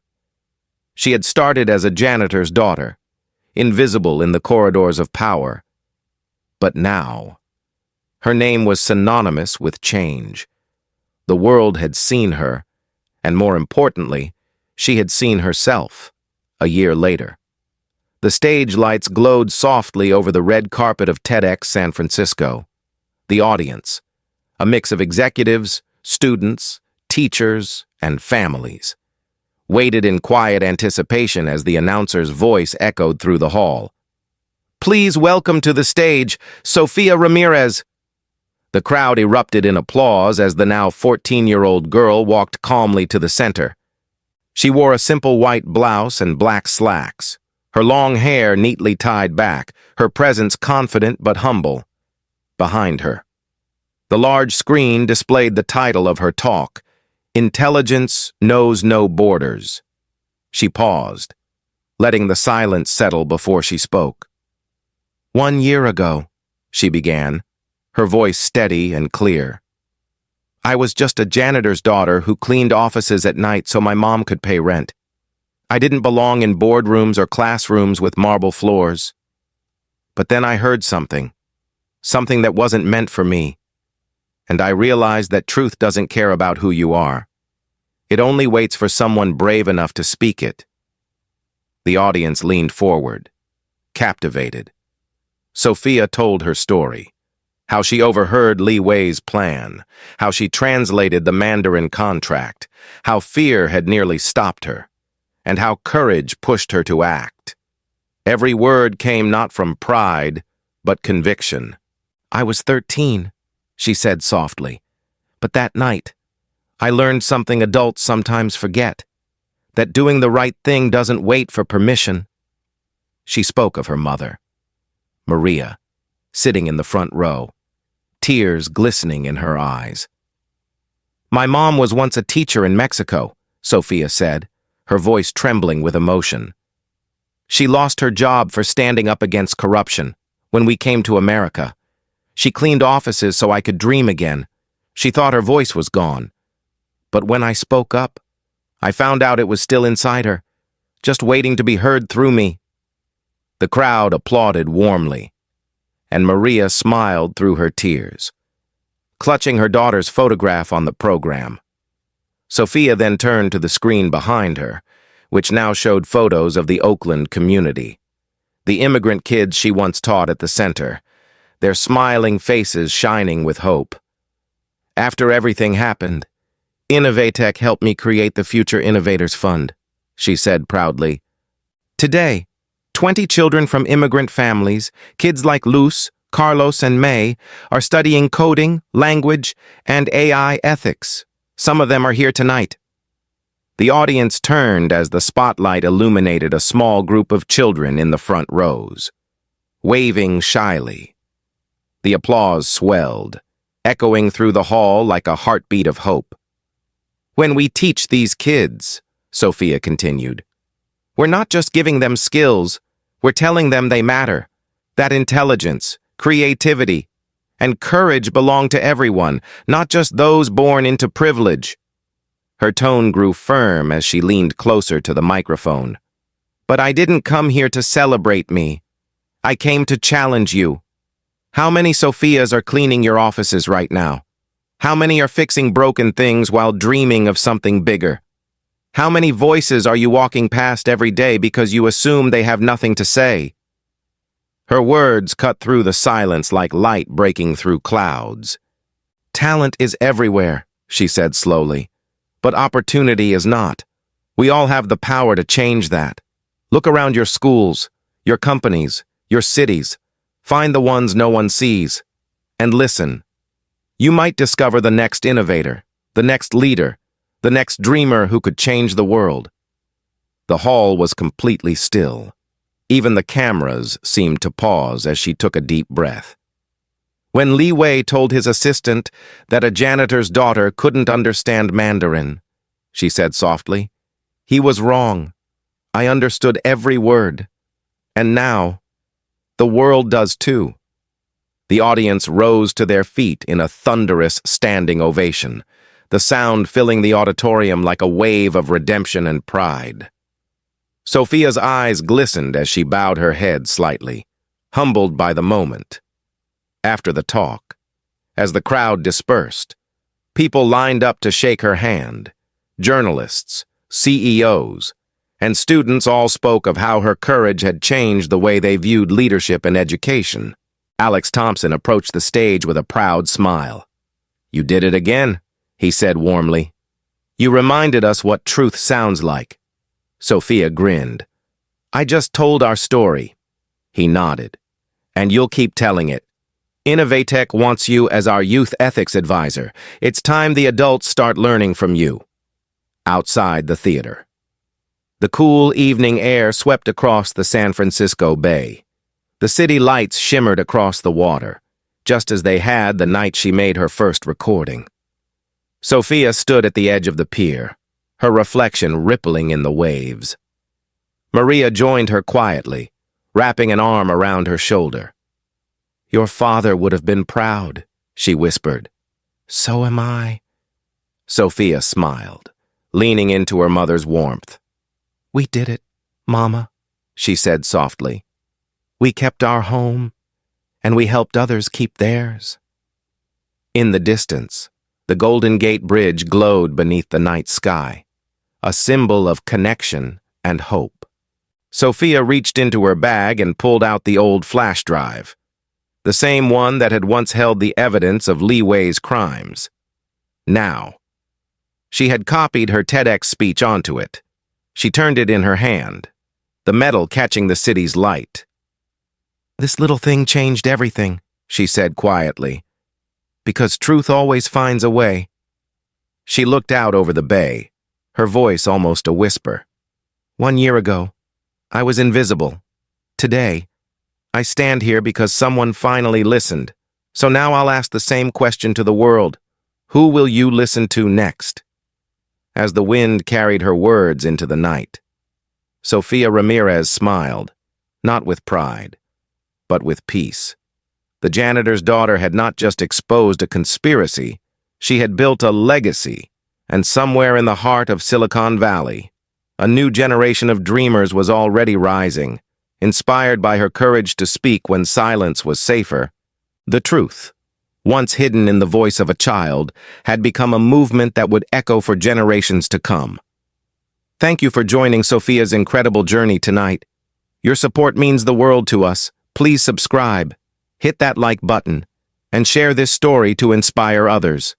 She had started as a janitor's daughter, invisible in the corridors of power. But now, her name was synonymous with change. The world had seen her, and more importantly, she had seen herself, a year later. The stage lights glowed softly over the red carpet of TEDx San Francisco. The audience, a mix of executives, students, teachers, and families, waited in quiet anticipation as the announcer's voice echoed through the hall. "Please welcome to the stage, Sofia Ramirez." The crowd erupted in applause as the now 14-year-old girl walked calmly to the center. She wore a simple white blouse and black slacks, her long hair neatly tied back, her presence confident but humble. Behind her, the large screen displayed the title of her talk, "Intelligence Knows No Borders." She paused, letting the silence settle before she spoke. "1 year ago," she began, her voice steady and clear. I was just a janitor's daughter who cleaned offices at night so my mom could pay rent. I didn't belong in boardrooms or classrooms with marble floors. But then I heard something that wasn't meant for me. And I realized that truth doesn't care about who you are. It only waits for someone brave enough to speak it. The audience leaned forward, captivated. Sophia told her story. How she overheard Li Wei's plan, how she translated the Mandarin contract, how fear had nearly stopped her, and how courage pushed her to act. Every word came not from pride, but conviction. I was 13, she said softly, but that night, I learned something adults sometimes forget, that doing the right thing doesn't wait for permission. She spoke of her mother, Maria, sitting in the front row, tears glistening in her eyes. My mom was once a teacher in Mexico, Sophia said, her voice trembling with emotion. She lost her job for standing up against corruption when we came to America. She cleaned offices so I could dream again. She thought her voice was gone. But when I spoke up, I found out it was still inside her, just waiting to be heard through me. The crowd applauded warmly, and Maria smiled through her tears, clutching her daughter's photograph on the program. Sophia then turned to the screen behind her, which now showed photos of the Oakland community. The immigrant kids she once taught at the center, their smiling faces shining with hope. After everything happened, Innovatech helped me create the Future Innovators Fund, she said proudly. Today, 20 children from immigrant families, kids like Luz, Carlos, and May, are studying coding, language, and AI ethics. Some of them are here tonight. The audience turned as the spotlight illuminated a small group of children in the front rows, waving shyly. The applause swelled, echoing through the hall like a heartbeat of hope. When we teach these kids, Sophia continued, we're not just giving them skills, we're telling them they matter, that intelligence, creativity, and courage belong to everyone, not just those born into privilege. Her tone grew firm as she leaned closer to the microphone. But I didn't come here to celebrate me. I came to challenge you. How many Sophias are cleaning your offices right now? How many are fixing broken things while dreaming of something bigger? How many voices are you walking past every day because you assume they have nothing to say? Her words cut through the silence like light breaking through clouds. Talent is everywhere, she said slowly, but opportunity is not. We all have the power to change that. Look around your schools, your companies, your cities. Find the ones no one sees. And listen. You might discover the next innovator, the next leader, the next dreamer who could change the world. The hall was completely still. Even the cameras seemed to pause as she took a deep breath. When Li Wei told his assistant that a janitor's daughter couldn't understand Mandarin, she said softly, he was wrong. I understood every word. And now, the world does too. The audience rose to their feet in a thunderous standing ovation, the sound filling the auditorium like a wave of redemption and pride. Sophia's eyes glistened as she bowed her head slightly, humbled by the moment. After the talk, as the crowd dispersed, people lined up to shake her hand. Journalists, CEOs, and students all spoke of how her courage had changed the way they viewed leadership and education. Alex Thompson approached the stage with a proud smile. You did it again, he said warmly. You reminded us what truth sounds like. Sophia grinned. I just told our story. He nodded. And you'll keep telling it. Innovatech wants you as our youth ethics advisor. It's time the adults start learning from you. Outside the theater. The cool evening air swept across the San Francisco Bay. The city lights shimmered across the water, just as they had the night she made her first recording. Sophia stood at the edge of the pier, her reflection rippling in the waves. Maria joined her quietly, wrapping an arm around her shoulder. Your father would have been proud, she whispered. So am I. Sophia smiled, leaning into her mother's warmth. We did it, Mama, she said softly. We kept our home, and we helped others keep theirs. In the distance, the Golden Gate Bridge glowed beneath the night sky, a symbol of connection and hope. Sophia reached into her bag and pulled out the old flash drive, the same one that had once held the evidence of Li Wei's crimes. Now, she had copied her TEDx speech onto it. She turned it in her hand, the metal catching the city's light. This little thing changed everything, she said quietly, because truth always finds a way. She looked out over the bay, her voice almost a whisper. 1 year ago, I was invisible. Today, I stand here because someone finally listened. So now I'll ask the same question to the world. Who will you listen to next? As the wind carried her words into the night, Sophia Ramirez smiled, not with pride, but with peace. The janitor's daughter had not just exposed a conspiracy, she had built a legacy, and somewhere in the heart of Silicon Valley, a new generation of dreamers was already rising, inspired by her courage to speak when silence was safer. The truth, once hidden in the voice of a child, had become a movement that would echo for generations to come. Thank you for joining Sophia's incredible journey tonight. Your support means the world to us. Please subscribe, hit that like button, and share this story to inspire others.